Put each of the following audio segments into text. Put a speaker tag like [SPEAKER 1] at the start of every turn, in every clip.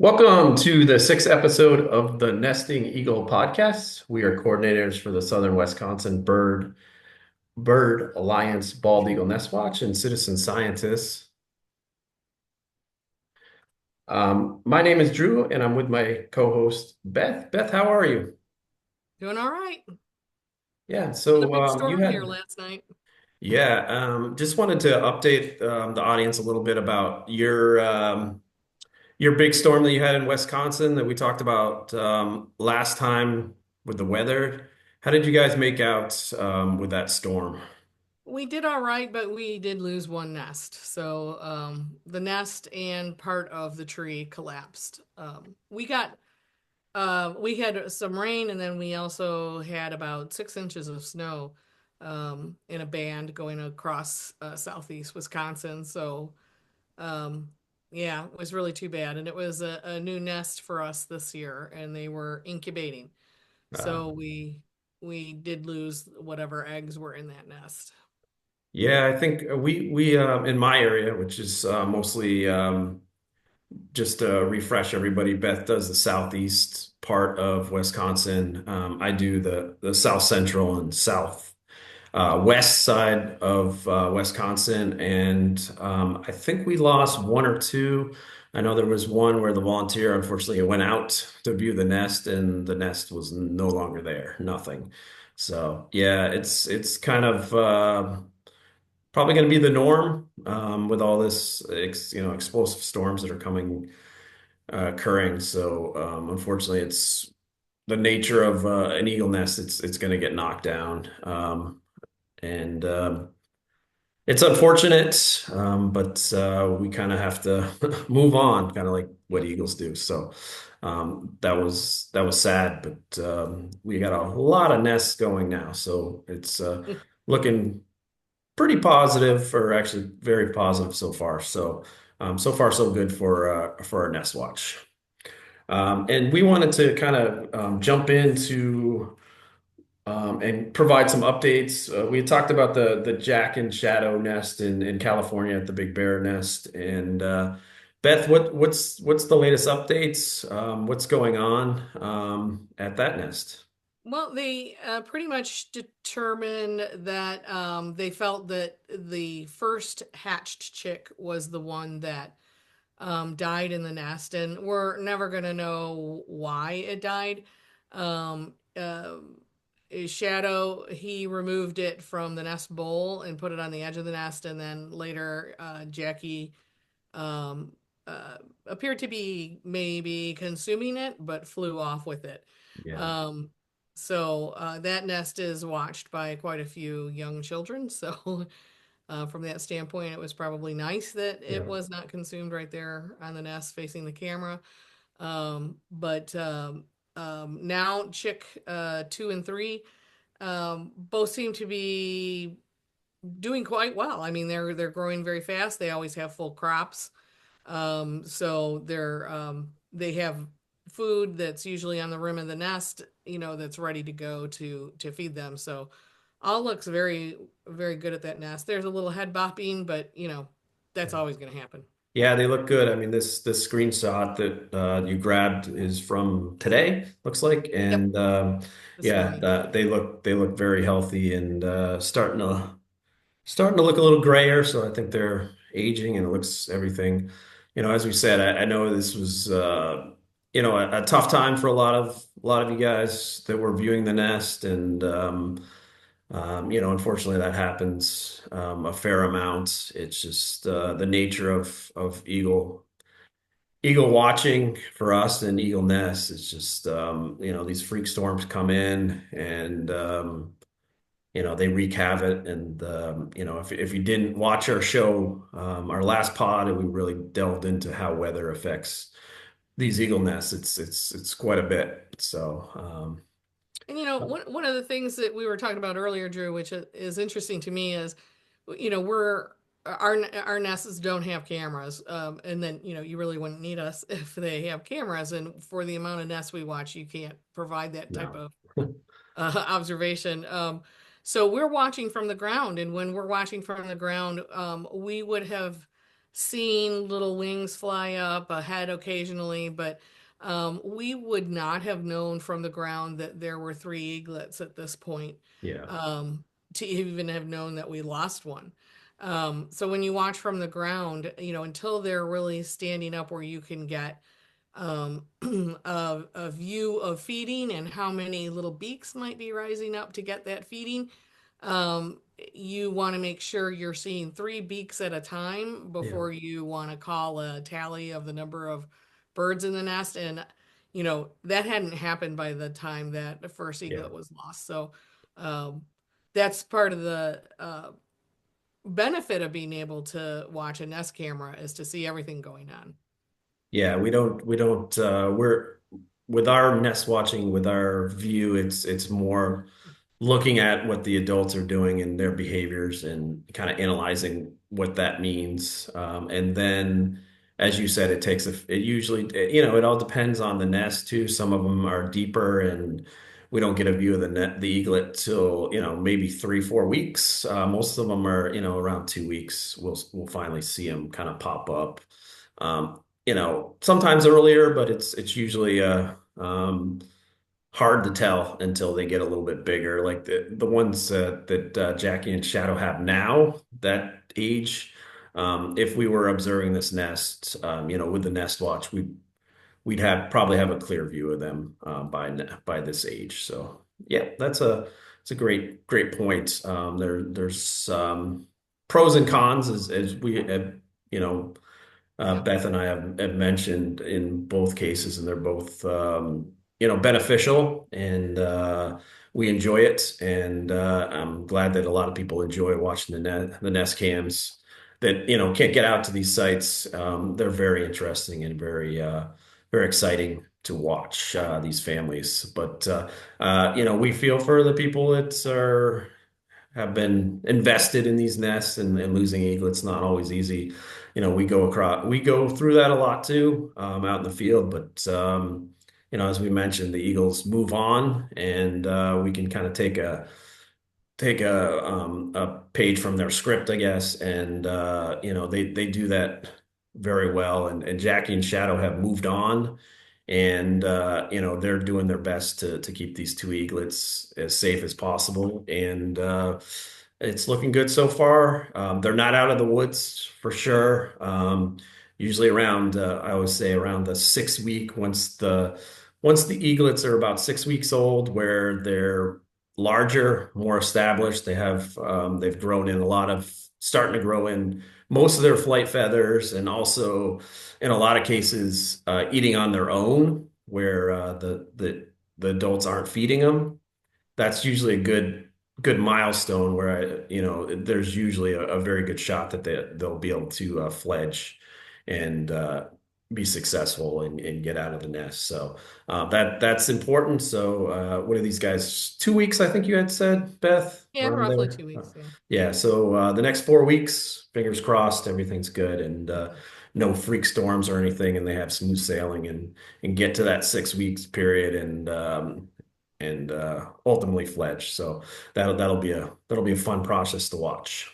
[SPEAKER 1] Welcome to the sixth episode of the Nesting Eagle podcast. We are coordinators for the Southern Wisconsin Bird Alliance Bald Eagle Nest Watch and citizen scientists. My name is Drew, and I'm with my co-host Beth. Beth, how are you?
[SPEAKER 2] Doing all right.
[SPEAKER 1] Yeah,
[SPEAKER 2] Another
[SPEAKER 1] so
[SPEAKER 2] big
[SPEAKER 1] you
[SPEAKER 2] storm here
[SPEAKER 1] had
[SPEAKER 2] last night.
[SPEAKER 1] just wanted to update the audience a little bit about your big storm that you had in Wisconsin that we talked about last time with the weather. How did you guys make out with that storm?
[SPEAKER 2] We did all right, but we did lose one nest. So the nest and part of the tree collapsed. We had some rain, and then we also had about 6 inches of snow in a band going across southeast Wisconsin. So um, yeah, it was really too bad. And it was a new nest for us this year, and they were incubating.
[SPEAKER 1] Uh,
[SPEAKER 2] So we did lose whatever eggs were in that nest.
[SPEAKER 1] yeah, I think we in my area, which is mostly just to refresh everybody, Beth does the southeast part of Wisconsin. I do the south central and south west side of Wisconsin, and I think we lost one or two. I know there was one where the volunteer, unfortunately, went out to view the nest, and the nest was no longer there, nothing. So yeah, it's kind of probably going to be the norm with all this, explosive storms that are coming occurring. So unfortunately, it's the nature of an eagle nest. It's going to get knocked down. And It's unfortunate, but we kind of have to move on, kind of like what Eagles do. So that was sad, but we got a lot of nests going now, so it's looking pretty positive, or actually very positive so far. So far so good for our nest watch. And we wanted to kind of jump into and provide some updates. We had talked about the Jack and Shadow nest in California at the Big Bear nest. And Beth, what's the latest updates? What's going on at that nest?
[SPEAKER 2] Well, they pretty much determined that they felt that the first hatched chick was the one that died in the nest, and we're never going to know why it died. Um, uh, Shadow, he removed it from the nest bowl and put it on the edge of the nest, and then later Jackie um, appeared to be maybe consuming it, but flew off with it.
[SPEAKER 1] Yeah.
[SPEAKER 2] Um, so that nest is watched by quite a few young children. So from that standpoint, it was probably nice that it
[SPEAKER 1] Yeah.
[SPEAKER 2] was not consumed right there on the nest facing the camera. But now chick 2 and 3 both seem to be doing quite well. I mean, they're growing very fast. They always have full crops. So they have food that's usually on the rim of the nest, that's ready to go to feed them. So all looks very, very good at that nest. There's a little head bopping, but that's always going to happen.
[SPEAKER 1] Yeah, they look good. I mean, this screenshot that you grabbed is from today, looks like,
[SPEAKER 2] Yep,
[SPEAKER 1] and
[SPEAKER 2] this
[SPEAKER 1] yeah,
[SPEAKER 2] morning.
[SPEAKER 1] they look very healthy and starting to look a little grayer. So I think they're aging, and it looks everything. As we said, I know this was a tough time for a lot of you guys that were viewing the nest, and unfortunately, that happens a fair amount. It's just the nature of eagle watching for us and eagle nest. It's just these freak storms come in, and they wreak havoc. And if you didn't watch our show, our last pod, and we really delved into how weather affects these eagle nests. It's quite a bit. So
[SPEAKER 2] And one of the things that we were talking about earlier, Drew, which is interesting to me, is we're our nests don't have cameras, and then you really wouldn't need us if they have cameras. And for the amount of nests we watch, you can't provide that type
[SPEAKER 1] no.
[SPEAKER 2] of observation. So we're watching from the ground, and when we're watching from the ground, we would have seen little wings fly up, a head occasionally, but we would not have known from the ground that there were three eaglets at this point,
[SPEAKER 1] Yeah.
[SPEAKER 2] um, to even have known that we lost one. So when you watch from the ground, until they're really standing up where you can get a view of feeding and how many little beaks might be rising up to get that feeding, um, you want to make sure you're seeing three beaks at a time
[SPEAKER 1] Yeah.
[SPEAKER 2] before you want to call a tally of the number of birds in the nest. And, that hadn't happened by the time that the first
[SPEAKER 1] Yeah.
[SPEAKER 2] eaglet was lost. So um, that's part of the benefit of being able to watch a nest camera is to see everything going on.
[SPEAKER 1] Yeah, we're with our nest watching, with our view, it's more looking at what the adults are doing and their behaviors and kind of analyzing what that means. And then, as you said, it usually, it all depends on the nest too. Some of them are deeper and we don't get a view of the eaglet till, maybe 3, 4 weeks. Most of them are, around 2 weeks. We'll finally see them kind of pop up. Sometimes earlier, but it's usually, hard to tell until they get a little bit bigger. Like the ones that Jackie and Shadow have now, that age. If we were observing this nest, with the nest watch, we'd have probably have a clear view of them by this age. So yeah, it's a great point. There's pros and cons as we you know
[SPEAKER 2] Yep.
[SPEAKER 1] Beth and I have mentioned in both cases, and they're both beneficial, and we enjoy it. And I'm glad that a lot of people enjoy watching the nest cams that can't get out to these sites. They're very interesting and very exciting to watch these families. But we feel for the people that are have been invested in these nests, and losing eaglets not always easy. We go through that a lot too, out in the field, but as we mentioned, the eagles move on, and we can kind of take a page from their script, I guess, and they do that very well. And Jackie and Shadow have moved on, and they're doing their best to keep these two eaglets as safe as possible, and it's looking good so far. They're not out of the woods for sure. Usually around, I always say around the 6 week, once the eaglets are about 6 weeks old, where they're larger, more established. They've grown in starting to grow in most of their flight feathers, and also in a lot of cases eating on their own, where the adults aren't feeding them. That's usually a good milestone where there's usually a very good shot that they'll be able to fledge and be successful and get out of the nest. So that's important. So what are these guys? 2 weeks, I think you had said, Beth,
[SPEAKER 2] Yeah,
[SPEAKER 1] around
[SPEAKER 2] roughly
[SPEAKER 1] there.
[SPEAKER 2] 2 weeks. Yeah.
[SPEAKER 1] Yeah. So the next 4 weeks, fingers crossed, everything's good, and no freak storms or anything, and they have smooth sailing and get to that 6 weeks period, and ultimately fledge. So that'll be a fun process to watch.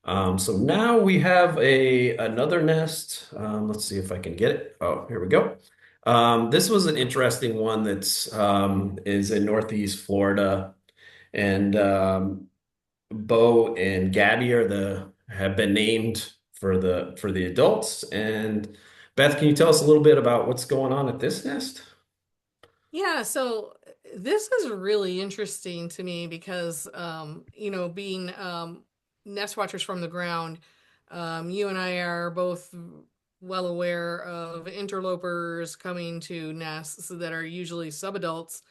[SPEAKER 1] So now we have another nest. Let's see if I can get it. Oh, here we go. This was an interesting one that's is in Northeast Florida, and Beau and Gabby have been named for the adults. And Beth, can you tell us a little bit about what's going on at this nest?
[SPEAKER 2] Yeah, so this is really interesting to me because, being nest watchers from the ground, you and I are both well aware of interlopers coming to nests that are usually subadults,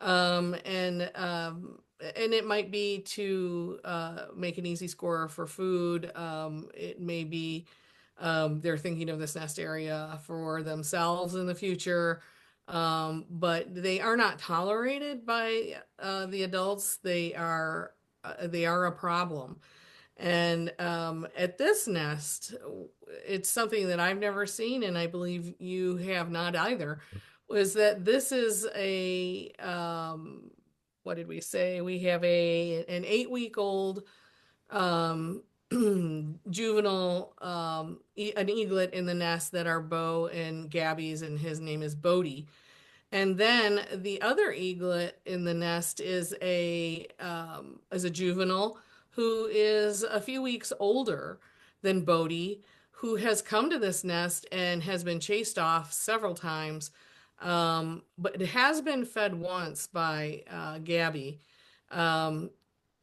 [SPEAKER 2] um, and um, and it might be to make an easy score for food. It may be they're thinking of this nest area for themselves in the future, but they are not tolerated by the adults. They are a problem. And at this nest, it's something that I've never seen, and I believe you have not either. Was that this is what did we say? We have an 8 week old um, juvenile an eaglet in the nest that are Beau and Gabby's, and his name is Bodie. And then the other eaglet in the nest is a juvenile who is a few weeks older than Bodie, who has come to this nest and has been chased off several times, but it has been fed once by Gabby. Um,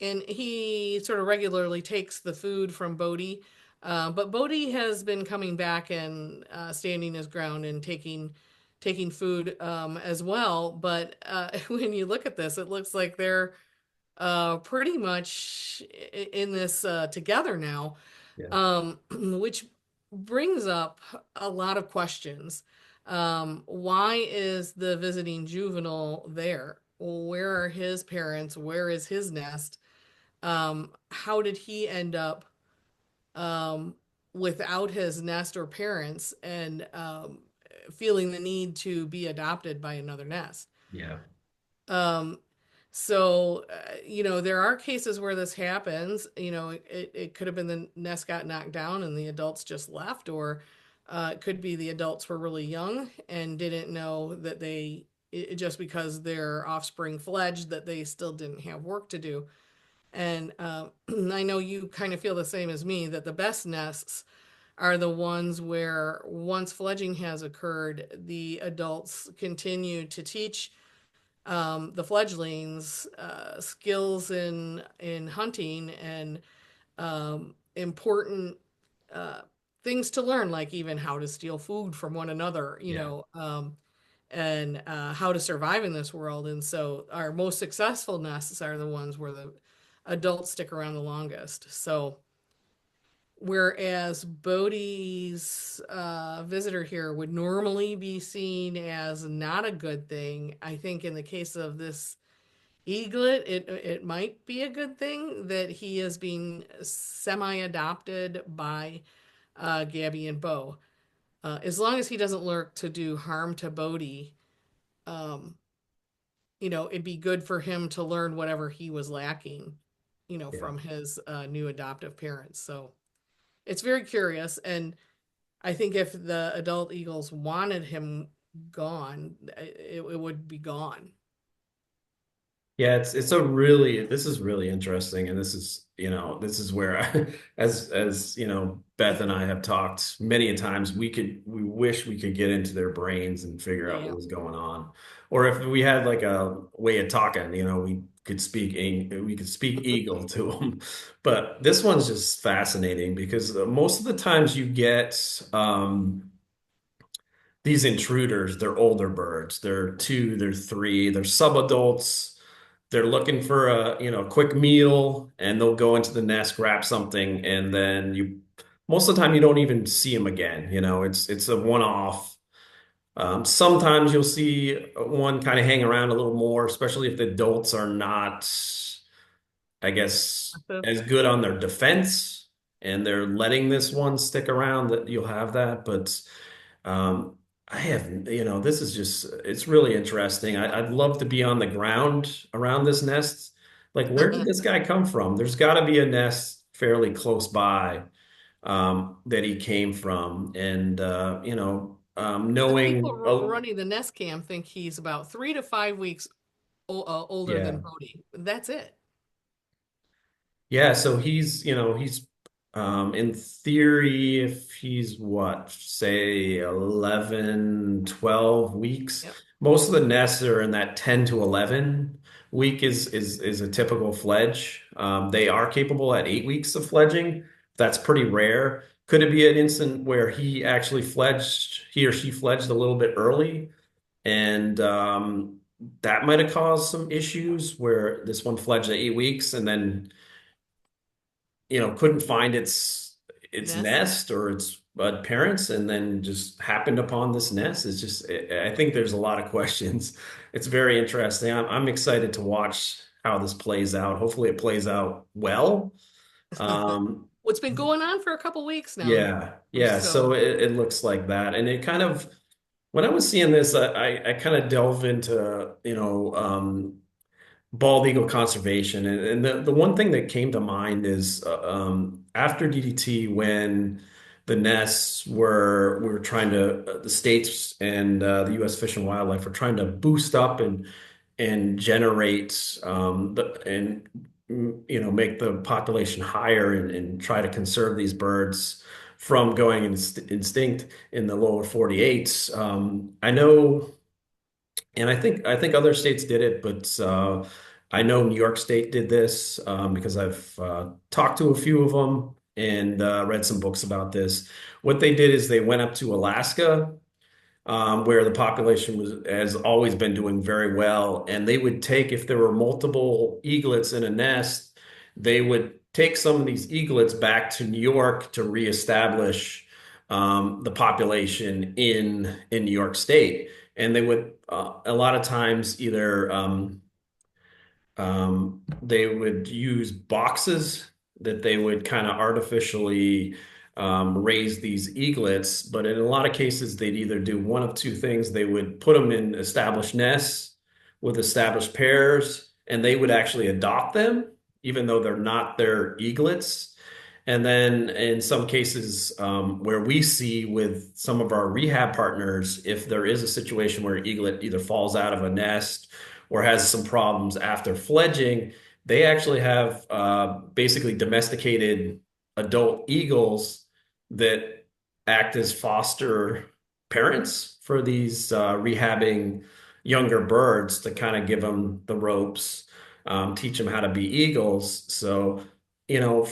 [SPEAKER 2] and he sort of regularly takes the food from Bodie. But Bodie has been coming back and standing his ground and taking food as well. But when you look at this, it looks like they're pretty much in this together now,
[SPEAKER 1] Yeah.
[SPEAKER 2] which brings up a lot of questions. Why is the visiting juvenile there? Where are his parents? Where is his nest? How did he end up um, without his nest or parents and feeling the need to be adopted by another nest?
[SPEAKER 1] Yeah.
[SPEAKER 2] Um, so, there are cases where this happens. It could have been the nest got knocked down and the adults just left, or it could be the adults were really young and didn't know that just because their offspring fledged, that they still didn't have work to do. And I know you kind of feel the same as me, that the best nests are the ones where once fledging has occurred, the adults continue to teach the fledglings skills in hunting and important uh, things to learn, like even how to steal food from one another,
[SPEAKER 1] Yeah.
[SPEAKER 2] and how to survive in this world. And so our most successful nests are the ones where the adults stick around the longest. So whereas Bodie's visitor here would normally be seen as not a good thing, I think in the case of this eaglet, it might be a good thing that he is being semi-adopted by Gabby and Beau. As long as he doesn't lurk to do harm to Bodie, um, it'd be good for him to learn whatever he was lacking,
[SPEAKER 1] Yeah.
[SPEAKER 2] from his new adoptive parents. So it's very curious. And I think if the adult eagles wanted him gone, it would be gone.
[SPEAKER 1] Yeah, it's a really this is really interesting, and this is where as Beth and I have talked many a times, we wish we could get into their brains and figure out what
[SPEAKER 2] Yeah.
[SPEAKER 1] was going on, or if we had like a way of talking, we could speak eagle to them. But this one's just fascinating because most of the times you get these intruders, they're older birds. They're two, they're three, they're subadults. They're looking for quick meal, and they'll go into the nest, grab something, and then most of the time you don't even see them again. It's a one-off. Sometimes you'll see one kind of hang around a little more, especially if the adults are not, I guess, as good on their defense, and they're letting this one stick around, that you'll have that. But um, I have, this is just, it's really interesting. I'd love to be on the ground around this nest. Like, where did this guy come from? There's got to be a nest fairly close by that he came from. And,
[SPEAKER 2] The people
[SPEAKER 1] knowing, oh,
[SPEAKER 2] running the nest cam think he's about 3 to 5 weeks older than
[SPEAKER 1] yeah.
[SPEAKER 2] Bodie. That's it.
[SPEAKER 1] Yeah, so he's in theory, if he's what, say 11, 12 weeks,
[SPEAKER 2] Yep.
[SPEAKER 1] most of the nests are in that 10 to 11 week is a typical fledge. They are capable at 8 weeks of fledging. That's pretty rare. Could it be an instant where he or she fledged a little bit early, and that might have caused some issues where this one fledged at 8 weeks and then couldn't find its
[SPEAKER 2] Nest.
[SPEAKER 1] nest or its parents, and then just happened upon this nest. It's just, I think there's a lot of questions. It's very interesting. I'm excited to watch how this plays out. Hopefully it plays out well. Um,
[SPEAKER 2] What's been going on for a couple weeks now.
[SPEAKER 1] yeah, yeah. So
[SPEAKER 2] So,
[SPEAKER 1] it looks like that, and it kind of, when I was seeing this, I kind of delve into, bald eagle conservation. And the one thing that came to mind is after DDT, when the nests were, we were trying to, the states and the U.S. Fish and Wildlife were trying to boost up and generate make the population higher and try to conserve these birds from going extinct in the lower 48s. I know, and I think other states did it, but I know New York State did this because I've talked to a few of them and read some books about this. What they did is they went up to Alaska, where the population has always been doing very well. And they would take, if there were multiple eaglets in a nest, they would take some of these eaglets back to New York to reestablish the population in New York State. And they would a lot of times either they would use boxes that they would kind of artificially raise these eaglets, but in a lot of cases, they'd either do one of two things. They would put them in established nests with established pairs, and they would actually adopt them, even though they're not their eaglets. And then in some cases, where we see with some of our rehab partners, if there is a situation where an eaglet either falls out of a nest or has some problems after fledging, they actually have basically domesticated adult eagles that act as foster parents for these rehabbing younger birds to kind of give them the ropes, teach them how to be eagles. So, you know,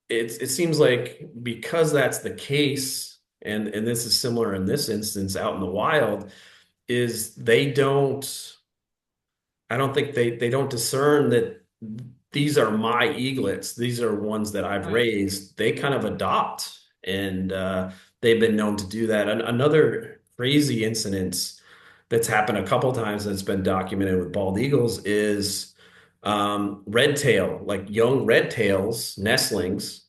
[SPEAKER 1] it seems like because that's the case, and this is similar in this instance out in the wild, is I don't think they don't discern that these are my eaglets. These are ones that I've
[SPEAKER 2] Right.
[SPEAKER 1] raised. They kind of adopt, and they've been known to do that. And another crazy incident that's happened a couple times that's been documented with bald eagles is red tail, like young red tails, nestlings,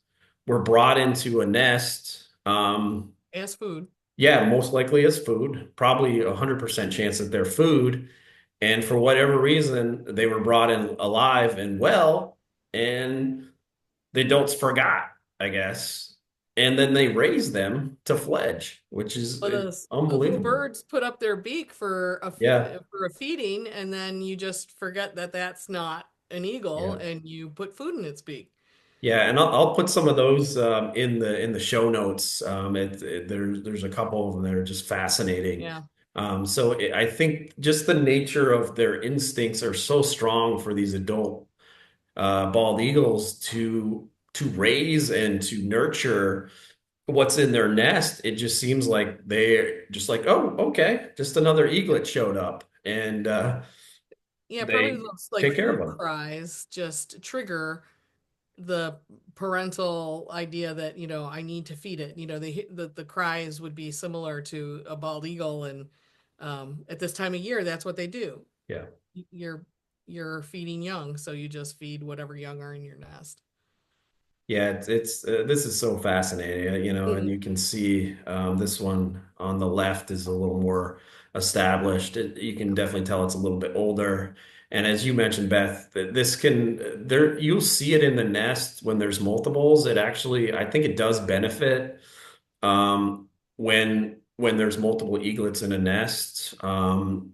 [SPEAKER 1] were brought into a nest.
[SPEAKER 2] As food.
[SPEAKER 1] Yeah, most likely as food, probably 100% chance that they're food. And for whatever reason, they were brought in alive and well, and the adults forgot, I guess. And then they raised them to fledge, which is
[SPEAKER 2] Well, the little
[SPEAKER 1] unbelievable.
[SPEAKER 2] birds put up their beak
[SPEAKER 1] Yeah,
[SPEAKER 2] for a feeding, and then you just forget that that's not an eagle,
[SPEAKER 1] yeah.
[SPEAKER 2] and you put food in its beak.
[SPEAKER 1] Yeah, and I'll put some of those in the show notes. There's a couple of them that are just fascinating.
[SPEAKER 2] Yeah.
[SPEAKER 1] I think just the nature of their instincts are so strong for these adult bald eagles to raise and to nurture what's in their nest. It just seems like they're just like, oh, okay, just another eaglet showed up, and
[SPEAKER 2] Yeah, probably
[SPEAKER 1] they
[SPEAKER 2] those like
[SPEAKER 1] take care of
[SPEAKER 2] food
[SPEAKER 1] them.
[SPEAKER 2] cries just trigger the parental idea that, I need to feed it. The cries would be similar to a bald eagle, and at this time of year, that's what they do.
[SPEAKER 1] Yeah.
[SPEAKER 2] Y- You're you're feeding young, so you just feed whatever young are in your nest.
[SPEAKER 1] Yeah, it's this is so fascinating, and
[SPEAKER 2] Mhm.
[SPEAKER 1] you can see this one on the left is a little more established. You can definitely tell it's a little bit older. And as you mentioned, Beth, this can there you'll see it in the nest when there's multiples. It actually, I think it does benefit when there's multiple eaglets in a nest. To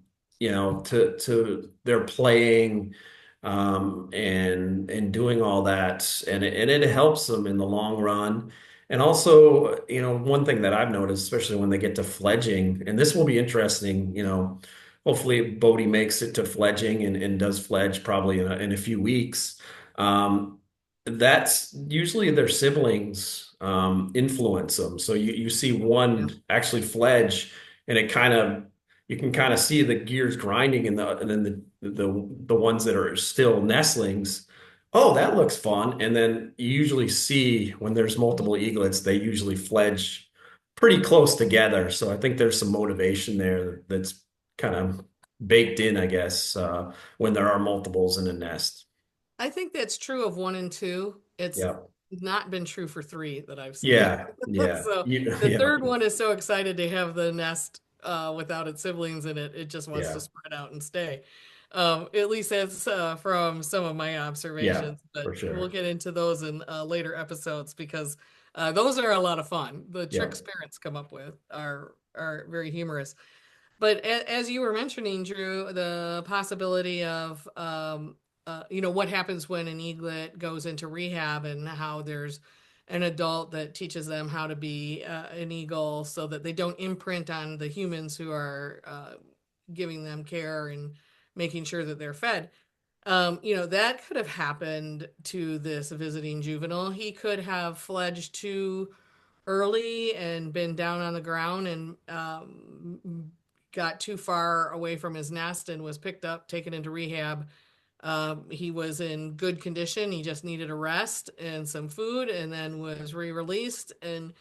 [SPEAKER 1] they're playing and doing all that, and it helps them in the long run. And also, one thing that I've noticed, especially when they get to fledging, and this will be interesting, hopefully Bodie makes it to fledging and does fledge probably in a few weeks. That's usually their siblings influence them. So you see
[SPEAKER 2] Yeah.
[SPEAKER 1] one actually fledge, and you can kind of see the gears grinding, and then the ones that are still nestlings. Oh, that looks fun. And then you usually see when there's
[SPEAKER 2] Mhm.
[SPEAKER 1] multiple eaglets, they usually fledge pretty close together. So I think there's some motivation there that's kind of baked in, I guess, when there are multiples in a nest.
[SPEAKER 2] I think that's true of one and two. It's
[SPEAKER 1] Yeah.
[SPEAKER 2] not been true for three that I've seen.
[SPEAKER 1] Yeah. Yeah.
[SPEAKER 2] So the
[SPEAKER 1] Yeah.
[SPEAKER 2] third one is so excited to have the nest without its siblings in it. It just wants to
[SPEAKER 1] Yeah.
[SPEAKER 2] spread out and stay. At least that's from some of my
[SPEAKER 1] Yeah,
[SPEAKER 2] observations. But
[SPEAKER 1] for
[SPEAKER 2] we'll
[SPEAKER 1] sure.
[SPEAKER 2] get into those in later episodes because those are a lot of fun. The
[SPEAKER 1] Yeah,
[SPEAKER 2] tricks parents come up with are very humorous. But as you were mentioning, Drew, the possibility of what happens when an eaglet goes into rehab and how there's an adult that teaches them how to be an eagle so that they don't imprint on the humans who are giving them care and making sure that they're fed. That could have happened to this visiting juvenile. He could have fledged too early and been down on the ground and got too far away from his nest and was picked up, taken into rehab. He was in good condition. He just needed a rest and some food, and then was re-released and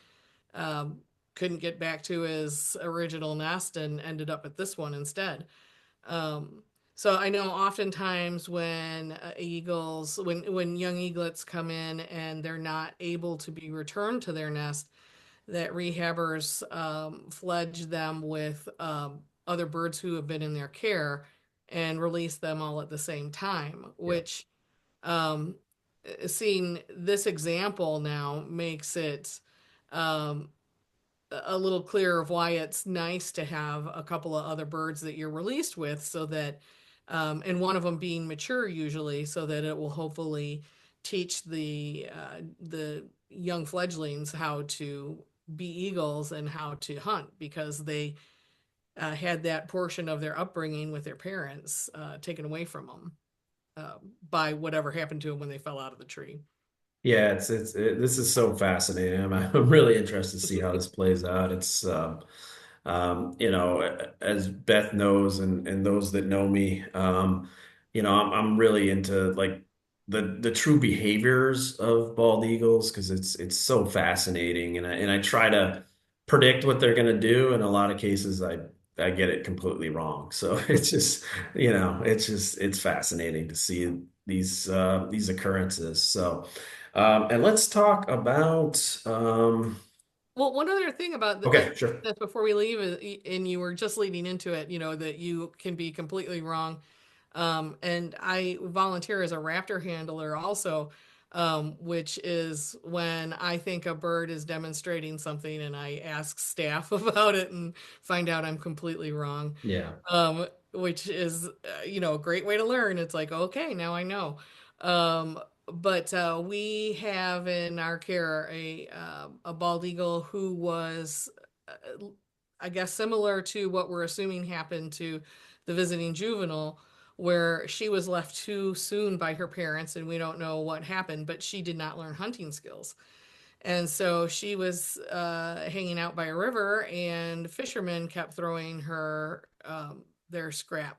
[SPEAKER 2] um, couldn't get back to his original nest and ended up at this one instead. Um, so I know oftentimes when when young eaglets come in and they're not able to be returned to their nest, that rehabbers fledge them with other birds who have been in their care and release them all at the same time,
[SPEAKER 1] yeah,
[SPEAKER 2] which um, seeing this example now makes it um, a little clearer of why it's nice to have a couple of other birds that you're released with so that and one of them being mature usually so that it will hopefully teach the young fledglings how to be eagles and how to hunt because they had that portion of their upbringing with their parents taken away from them by whatever happened to them when they fell out of the tree.
[SPEAKER 1] yeah. This is so fascinating. I'm really interested to see how this plays out. As Beth knows, and those that know me, I'm really into like the true behaviors of bald eagles because it's so fascinating, and I try to predict what they're going to do. In a lot of cases, I get it completely wrong. So it's fascinating to see these occurrences. So, and let's talk about
[SPEAKER 2] Well, one other thing about
[SPEAKER 1] okay, sure.
[SPEAKER 2] that before we leave, and you were just leading into it, that you can be completely wrong. And I volunteer as a raptor handler also, which is when I think a bird is demonstrating something and I ask staff about it and find out I'm completely wrong,
[SPEAKER 1] Yeah.
[SPEAKER 2] which is, a great way to learn. It's like, okay, now I know. But we have in our care a bald eagle who was, I guess, similar to what we're assuming happened to the visiting juvenile, where she was left too soon by her parents, and we don't know what happened, but she did not learn hunting skills. And so she was hanging out by a river, and fishermen kept throwing her their scrap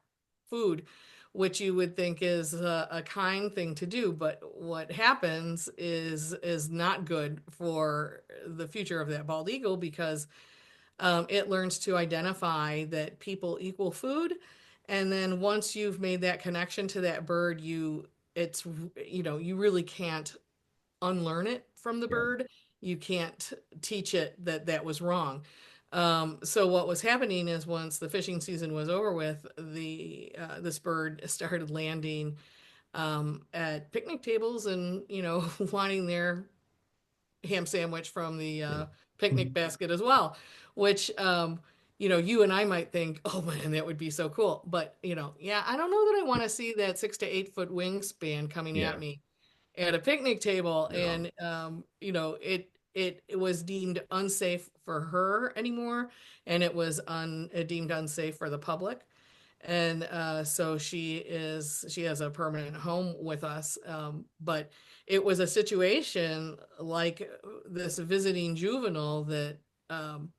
[SPEAKER 2] food, which you would think is a kind thing to do. But what happens is not good for the future of that bald eagle because it learns to identify that people equal food. And then once you've made that connection to that bird, it's you really can't unlearn it from the
[SPEAKER 1] Yeah.
[SPEAKER 2] bird. You can't teach it that that was wrong. So what was happening is once the fishing season was over with, the this bird started landing at picnic tables and wanting their ham sandwich from the
[SPEAKER 1] Yeah.
[SPEAKER 2] picnic basket as well, which you and I might think, oh man, that would be so cool. But yeah, I don't know that I want to see that 6 to 8 foot wingspan coming at
[SPEAKER 1] Yeah.
[SPEAKER 2] me at a picnic table,
[SPEAKER 1] No.
[SPEAKER 2] and it was deemed unsafe for her anymore, and it was deemed unsafe for the public. And so she has a permanent home with us. But it was a situation like this visiting juvenile that um,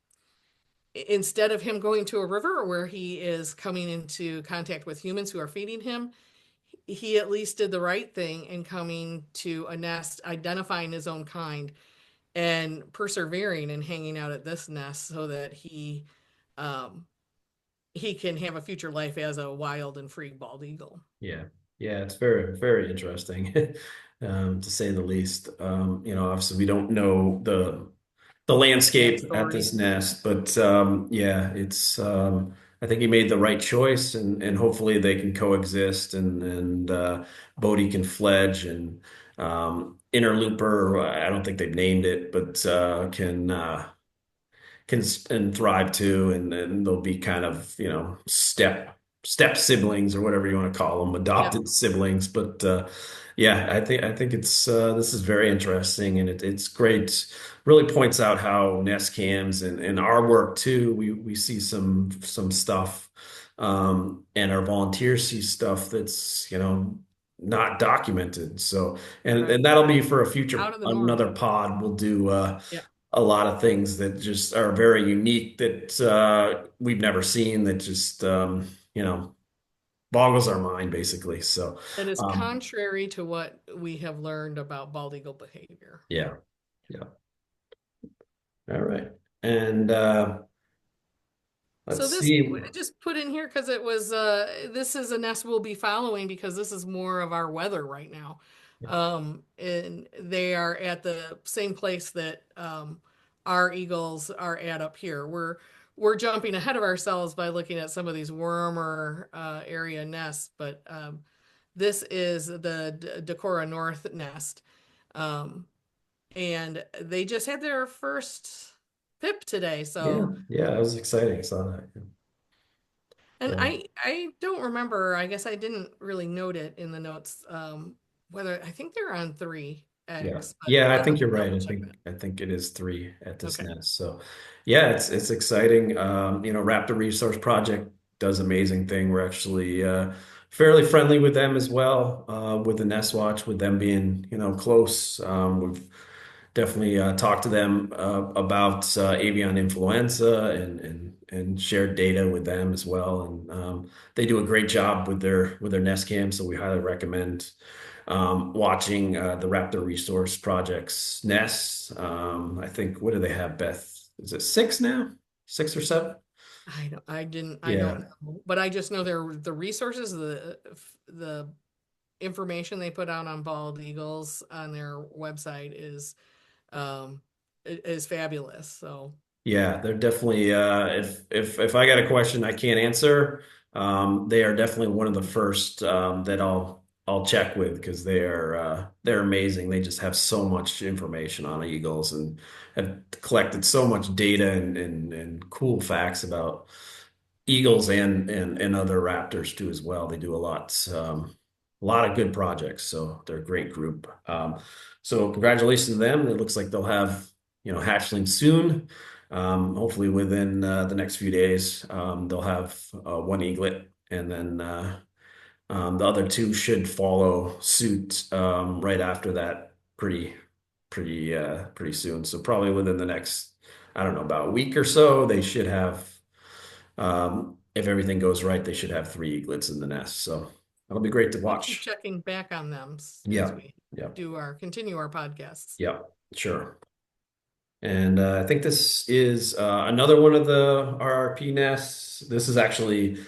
[SPEAKER 2] instead of him going to a river where he is coming into contact with humans who are feeding him, he at least did the right thing in coming to a nest, identifying his own kind, and persevering and hanging out at this nest so that um, he can have a future life as a wild and free bald eagle.
[SPEAKER 1] Yeah. Yeah. It's very, very interesting, to say the least. Obviously we don't know the landscape at
[SPEAKER 2] Backstory.
[SPEAKER 1] this nest, but yeah, I think he made the right choice, and hopefully they can coexist, and Bodie can fledge, and interlooper. I don't think they've named it, but can and thrive too, and they'll be kind of step siblings or whatever you want to call them,
[SPEAKER 2] Yep.
[SPEAKER 1] adopted siblings. But yeah, I think it's this is very interesting, and it's great. Really points out how nest cams and our work too. We see some stuff, and our volunteers see stuff that's not documented. So and
[SPEAKER 2] Right.
[SPEAKER 1] that'll be for a future
[SPEAKER 2] Out of the norm.
[SPEAKER 1] another pod. We'll do.
[SPEAKER 2] Yep.
[SPEAKER 1] A lot of things that just are very unique that we've never seen that just boggles our mind basically. So
[SPEAKER 2] That is
[SPEAKER 1] um,
[SPEAKER 2] contrary to what we have learned about bald eagle behavior.
[SPEAKER 1] yeah, yeah. All right. And
[SPEAKER 2] So
[SPEAKER 1] let's
[SPEAKER 2] this
[SPEAKER 1] see.
[SPEAKER 2] I just put in here because it was this is a nest we'll be following because this is more of our weather right now. And they are at the same place that our eagles are at up here. We're jumping ahead of ourselves by looking at some of these warmer area nests, but this is the Decorah North nest. Um, and they just had their first pip today,
[SPEAKER 1] Yeah,
[SPEAKER 2] so
[SPEAKER 1] yeah, it was exciting. I saw that.
[SPEAKER 2] and
[SPEAKER 1] Yeah,
[SPEAKER 2] I don't remember. I guess I didn't really note it in the notes. Whether I think they're on three
[SPEAKER 1] yeah,
[SPEAKER 2] eggs, but
[SPEAKER 1] yeah. I
[SPEAKER 2] I'll
[SPEAKER 1] think you're right.
[SPEAKER 2] double
[SPEAKER 1] I
[SPEAKER 2] check
[SPEAKER 1] think
[SPEAKER 2] that.
[SPEAKER 1] I think it is three at this
[SPEAKER 2] Okay.
[SPEAKER 1] nest. So yeah, it's exciting. Raptor Resource Project does amazing thing. We're actually fairly friendly with them as well, with the Nest Watch, with them being close. We've definitely talked to them about avian influenza and shared data with them as well. And they do a great job with their nest cam, so we highly recommend watching the Raptor Resource Project's nests. I think what do they have, Beth? Is it six now? Six or seven?
[SPEAKER 2] I don't
[SPEAKER 1] Yeah.
[SPEAKER 2] know, but I just know the resources, the information they put out on bald eagles on their website um is fabulous. So
[SPEAKER 1] Yeah, they're definitely if I got a question I can't answer, they are definitely one of the first that I'll check with because they're amazing. They just have so much information on eagles and have collected so much data and cool facts about eagles and other raptors too as well. They do a lot of good projects, so they're a great group. So congratulations to them. It looks like they'll have hatchlings soon. Hopefully within the next few days, they'll have one eaglet, and then the other two should follow suit right after that, pretty soon. So probably within the next, I don't know, about a week or so, they should have. If everything goes right, they should have three eaglets in the nest. So that'll be great to
[SPEAKER 2] we'll keep
[SPEAKER 1] watch.
[SPEAKER 2] checking back on them as
[SPEAKER 1] Yeah,
[SPEAKER 2] we
[SPEAKER 1] yeah,
[SPEAKER 2] do our continue our podcasts.
[SPEAKER 1] yeah, sure. And I think this is another one of the RRP nests. This is actually,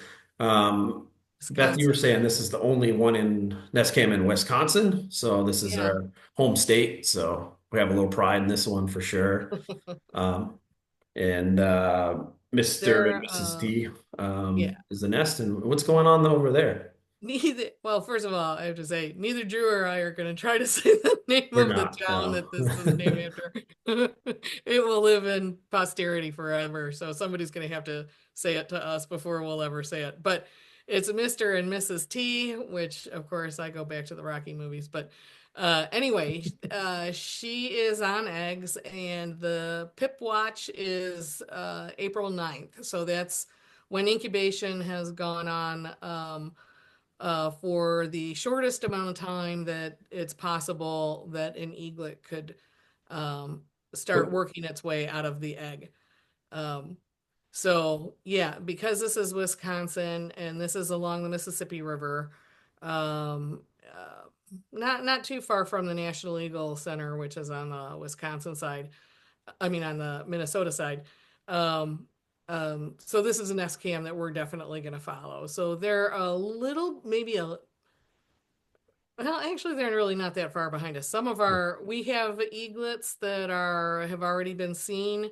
[SPEAKER 1] Beth, you were
[SPEAKER 2] Wisconsin.
[SPEAKER 1] saying this is the only one in nest cam in Wisconsin. So this is
[SPEAKER 2] Yeah.
[SPEAKER 1] our home state. So we have a little pride in this one for sure. Um, and Mr. and
[SPEAKER 2] They're
[SPEAKER 1] Mrs. T
[SPEAKER 2] yeah.
[SPEAKER 1] is the nest. And what's going on over there?
[SPEAKER 2] Neither, well, first of all, I have to say, neither Drew or I are going to try to say the name
[SPEAKER 1] We're
[SPEAKER 2] of the
[SPEAKER 1] not,
[SPEAKER 2] town
[SPEAKER 1] no.
[SPEAKER 2] that this is named after. It will live in posterity forever. So somebody's going to have to say it to us before we'll ever say it. But it's Mr. and Mrs. T, which, of course, I go back to the Rocky movies. But anyway, she is on eggs, and the PIP watch is April 9th. So that's when incubation has gone on. For the shortest amount of time that it's possible that an eaglet could um, start
[SPEAKER 1] What,
[SPEAKER 2] working its way out of the egg. Um, so yeah, because this is Wisconsin and this is along the Mississippi River, not too far from the National Eagle Center, which is on the Wisconsin side. I mean, on the Minnesota side. Um, so this is an S cam that we're definitely going to follow. So they're a little, maybe a, well, actually, they're really not that far behind us. We have eaglets that have already been seen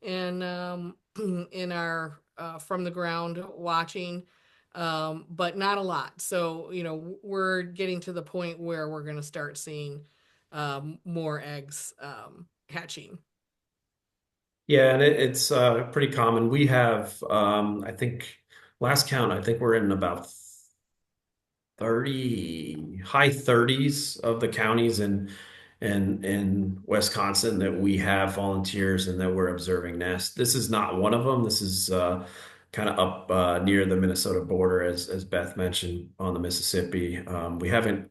[SPEAKER 2] in, in our from the ground watching, but not a lot. So, we're getting to the point where we're going to start seeing more eggs hatching.
[SPEAKER 1] Yeah, and it's pretty common. We have, I think, last count, I think we're in about 30, high 30s of the counties in Wisconsin that we have volunteers and that we're observing nests. This is not one of them. This is kind of up near the Minnesota border, as Beth mentioned, on the Mississippi. We haven't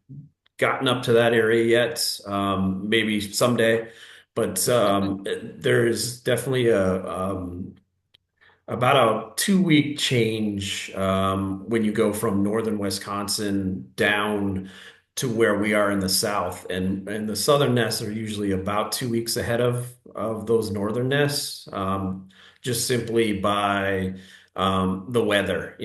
[SPEAKER 1] gotten up to that area yet. Maybe someday, but there's definitely a about a 2 week change when you go from northern Wisconsin down to where we are in the south, and the southern nests are usually about 2 weeks ahead of those northern nests, just simply by the weather.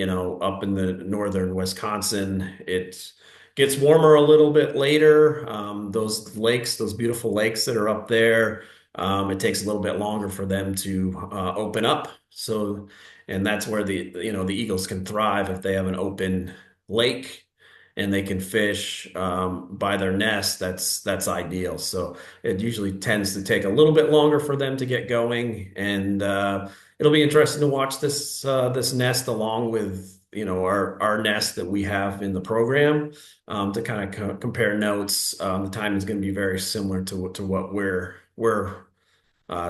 [SPEAKER 1] Up in the northern Wisconsin, it gets warmer a little bit later. Those lakes, those beautiful lakes that are up there. It takes a little bit longer for them to open up. So, and that's where the eagles can thrive if they have an open lake and they can fish by their nest. That's ideal. So it usually tends to take a little bit longer for them to get going, and it'll be interesting to watch this nest along with our nest that we have in the program to kind of compare notes. The time is going to be very similar to what we're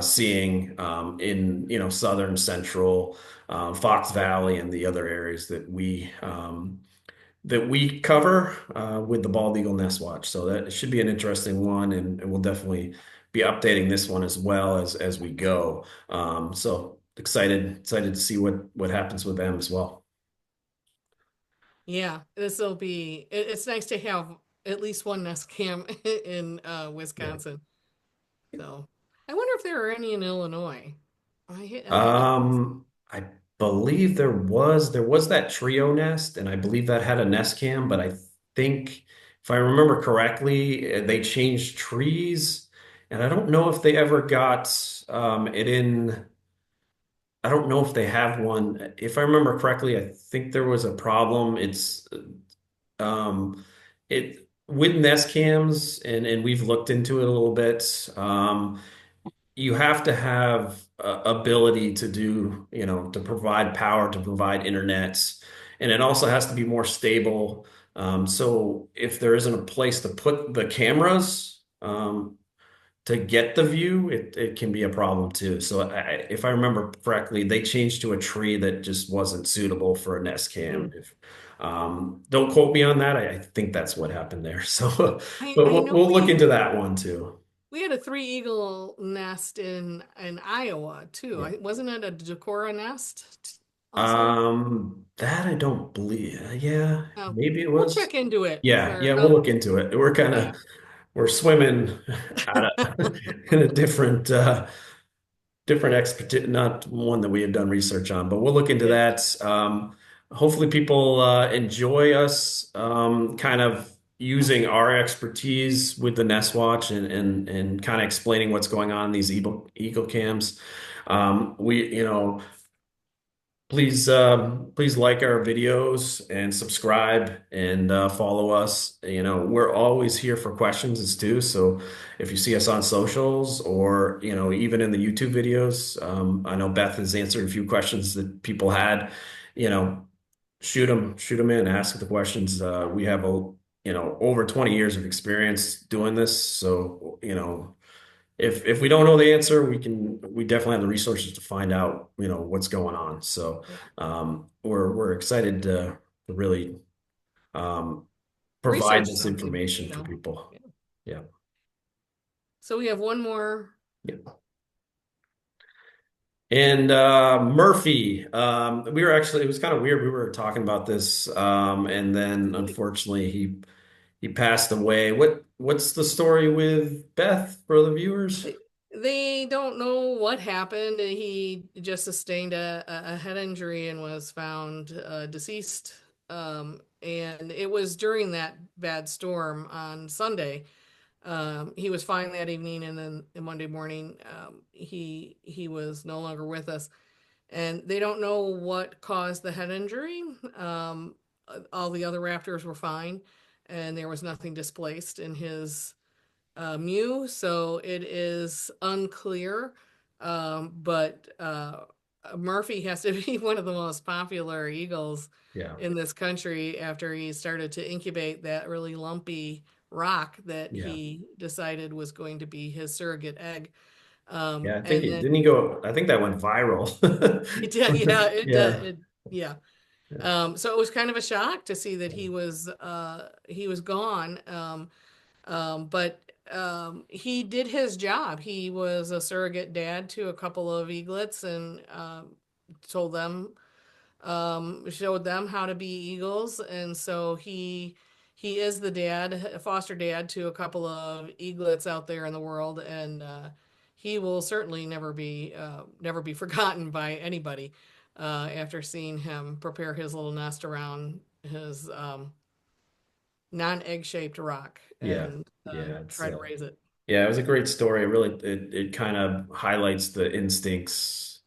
[SPEAKER 1] seeing in southern central Fox Valley and the other areas that we cover with the bald eagle nest watch. So that should be an interesting one, and we'll definitely be updating this one as well as we go. So excited to see what happens with them as well.
[SPEAKER 2] Yeah, it's nice to have at least one nest cam in
[SPEAKER 1] Yeah.
[SPEAKER 2] Wisconsin. So I wonder if there are any in Illinois. I'm not curious.
[SPEAKER 1] I believe there was that trio nest, and I believe that had a nest cam, but I think if I remember correctly, they changed trees, and I don't know if they ever got it in. I don't know if they have one. If I remember correctly, I think there was a problem. It's um it with nest cams, and we've looked into it a little bit. You have to have ability to to provide power, to provide internet, and it also has to be more stable. So if there isn't a place to put the cameras to get the view, it can be a problem too. So if I remember correctly, they changed to a tree that just wasn't suitable for a Nest Cam.
[SPEAKER 2] Mm.
[SPEAKER 1] Don't quote me on that. I think that's what happened there. So, but
[SPEAKER 2] I know
[SPEAKER 1] we'll look into that one too.
[SPEAKER 2] we had a three eagle nest in Iowa too.
[SPEAKER 1] Yeah.
[SPEAKER 2] Wasn't it a Decorah nest also?
[SPEAKER 1] That I don't believe. Yeah,
[SPEAKER 2] Oh,
[SPEAKER 1] maybe it
[SPEAKER 2] we'll
[SPEAKER 1] was.
[SPEAKER 2] check into it
[SPEAKER 1] Yeah,
[SPEAKER 2] for
[SPEAKER 1] yeah, we'll look into it.
[SPEAKER 2] yeah.
[SPEAKER 1] We're swimming out of in a different expertise, not one that we have done research on, but we'll look into
[SPEAKER 2] Yeah.
[SPEAKER 1] that. Hopefully, people enjoy us kind of using our expertise with the Nest Watch and kind of explaining what's going on in these eagle cams. We, please like our videos and subscribe and follow us. We're always here for questions as too. So if you see us on socials or even in the YouTube videos, I know Beth has answered a few questions that people had. You know, shoot them in, ask the questions. We have over 20 years of experience doing this, so if we don't know the answer, we definitely have the resources to find out, what's going on. So
[SPEAKER 2] Yeah.
[SPEAKER 1] we're excited to really um, provide
[SPEAKER 2] Research
[SPEAKER 1] this
[SPEAKER 2] something,
[SPEAKER 1] information for people.
[SPEAKER 2] Yeah.
[SPEAKER 1] Yeah.
[SPEAKER 2] So we have one more.
[SPEAKER 1] Yeah. And Murphy, we were actually, it was kind of weird. We were talking about this, and then unfortunately he passed away. What's the story with Beth for the viewers?
[SPEAKER 2] They don't know what happened. He just sustained a head injury and was found deceased. And it was during that bad storm on Sunday. He was fine that evening, and then Monday morning, he was no longer with us. and they don't know what caused the head injury. All the other raptors were fine, and there was nothing displaced in his Mew, so it is unclear. But Murphy has to be one of the most popular eagles
[SPEAKER 1] Yeah.
[SPEAKER 2] in this country after he started to incubate that really lumpy rock that
[SPEAKER 1] Yeah.
[SPEAKER 2] he decided was going to be his surrogate egg.
[SPEAKER 1] Yeah. I think
[SPEAKER 2] And
[SPEAKER 1] he
[SPEAKER 2] then
[SPEAKER 1] didn't he go, I think that went viral.
[SPEAKER 2] it did, yeah,
[SPEAKER 1] Yeah.
[SPEAKER 2] yeah.
[SPEAKER 1] Yeah.
[SPEAKER 2] So it was kind of a shock to see that he was gone. But he did his job. He was a surrogate dad to a couple of eaglets and told them, showed them how to be eagles. And so he is the dad, a foster dad to a couple of eaglets out there in the world, and he will certainly never be forgotten by anybody after seeing him prepare his little nest around his non-egg shaped rock
[SPEAKER 1] Yeah.
[SPEAKER 2] and
[SPEAKER 1] Yeah.
[SPEAKER 2] try to raise it.
[SPEAKER 1] Yeah, it was a great story. It really, it kind of highlights the instincts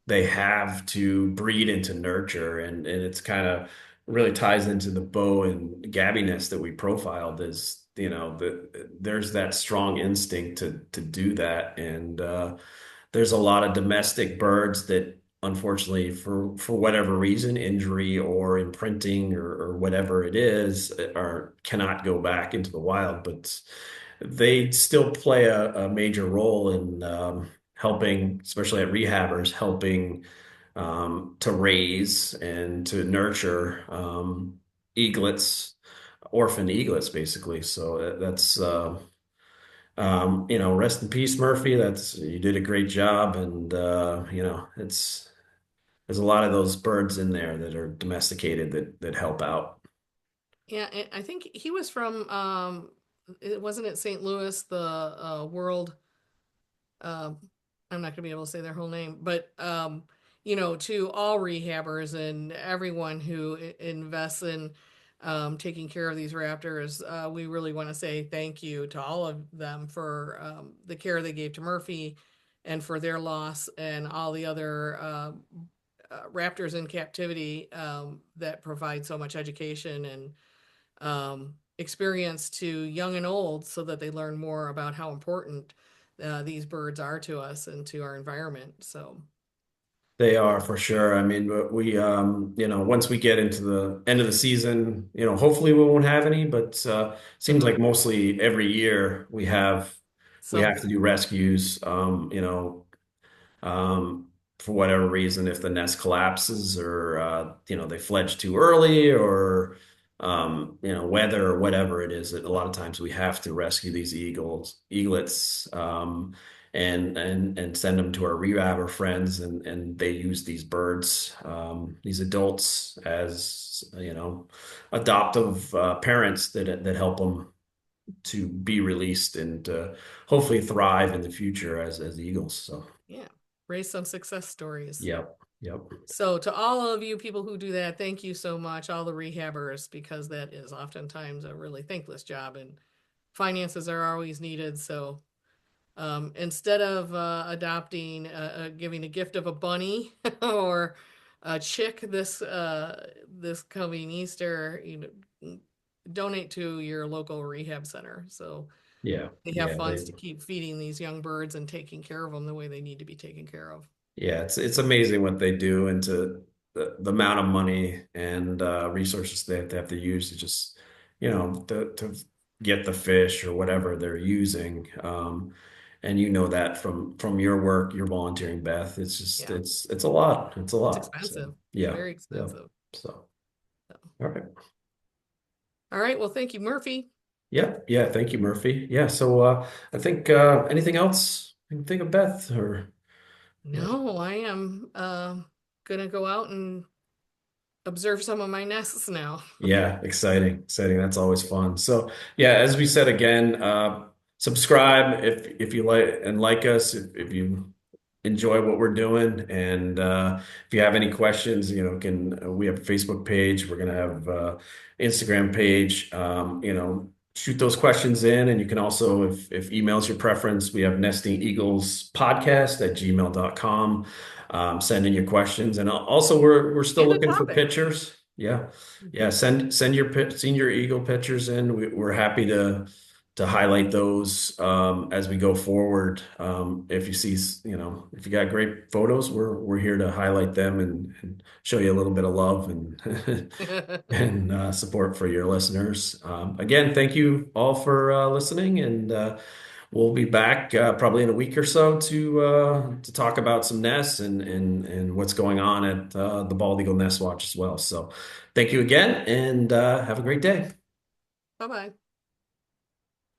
[SPEAKER 1] they have to breed into nurture, and it's kind of really ties into the Beau and Gabbiness that we profiled. Is there's that strong instinct to do that, and there's a lot of domestic birds that unfortunately for whatever reason, injury or imprinting or whatever it is, are cannot go back into the wild, but they still play a major role in helping, especially at rehabbers, helping to raise and to nurture eaglets, orphan eaglets, basically. So that's rest in peace, Murphy. That's you did a great job, and it's there's a lot of those birds in there that are domesticated that help out.
[SPEAKER 2] Yeah, and I think he was from it wasn't it St. Louis, the World um I'm not going to be able to say their whole name, but to all rehabbers and everyone who invests in taking care of these raptors, we really want to say thank you to all of them for the care they gave to Murphy and for their loss and all the other raptors in captivity that provide so much education and experience to young and old so that they learn more about how important these birds are to us and to our environment. So,
[SPEAKER 1] They are for sure. I mean, we, once we get into the end of the season, hopefully we won't have any, but seems like mostly every year we have to
[SPEAKER 2] something.
[SPEAKER 1] do rescues. Um, for whatever reason, if the nest collapses or they fledge too early or weather or whatever it is, that a lot of times we have to rescue these eaglets, and send them to our rehabber friends, and they use these birds, these adults, as adoptive parents that help them to be released and hopefully thrive in the future as eagles. So.
[SPEAKER 2] Yeah. Raise some success stories.
[SPEAKER 1] Yep. Yep.
[SPEAKER 2] So, to all of you people who do that, thank you so much, all the rehabbers, because that is oftentimes a really thankless job and finances are always needed. So, instead of giving a gift of a bunny or a chick this coming Easter, donate to your local rehab center so
[SPEAKER 1] Yeah.
[SPEAKER 2] they have
[SPEAKER 1] Yeah.
[SPEAKER 2] funds to keep feeding these young birds and taking care of them the way they need to be taken care of.
[SPEAKER 1] Yeah. It's amazing what they do, and to the amount of money and resources they have to use to just, to get the fish or whatever they're using. And that from your work, your volunteering, Beth. It's just
[SPEAKER 2] Yeah,
[SPEAKER 1] it's a lot. It's a
[SPEAKER 2] it's
[SPEAKER 1] lot. So
[SPEAKER 2] expensive. It's
[SPEAKER 1] yeah.
[SPEAKER 2] very
[SPEAKER 1] Yeah.
[SPEAKER 2] expensive.
[SPEAKER 1] So
[SPEAKER 2] So.
[SPEAKER 1] all right.
[SPEAKER 2] All right. Well, thank you, Murphy.
[SPEAKER 1] Yeah. Yeah. Thank you, Murphy. Yeah. So I think anything else you can think of, Beth, or yeah.
[SPEAKER 2] No, I am gonna go out and observe some of my nests now.
[SPEAKER 1] Yeah, exciting, exciting. That's always fun. So, yeah, as we said again, subscribe if you like us, if you enjoy what we're doing, and if you have any questions, can we have a Facebook page? We're gonna have Instagram page. Shoot those questions in, and you can also, if email's your preference, we have nesting eagles podcast at gmail.com. Send in your questions, and also we're still
[SPEAKER 2] And a
[SPEAKER 1] looking for
[SPEAKER 2] topic.
[SPEAKER 1] pictures. Yeah, yeah. Send your senior eagle pictures in. We're happy to highlight those as we go forward. If you see, if you got great photos, we're here to highlight them and show you a little bit of love and and support for your listeners. Again, thank you all for listening, and we'll be back probably in a week or so to talk about some nests and what's going on at the Bald Eagle Nest Watch as well. So, thank you again, and have a great day.
[SPEAKER 2] Bye bye.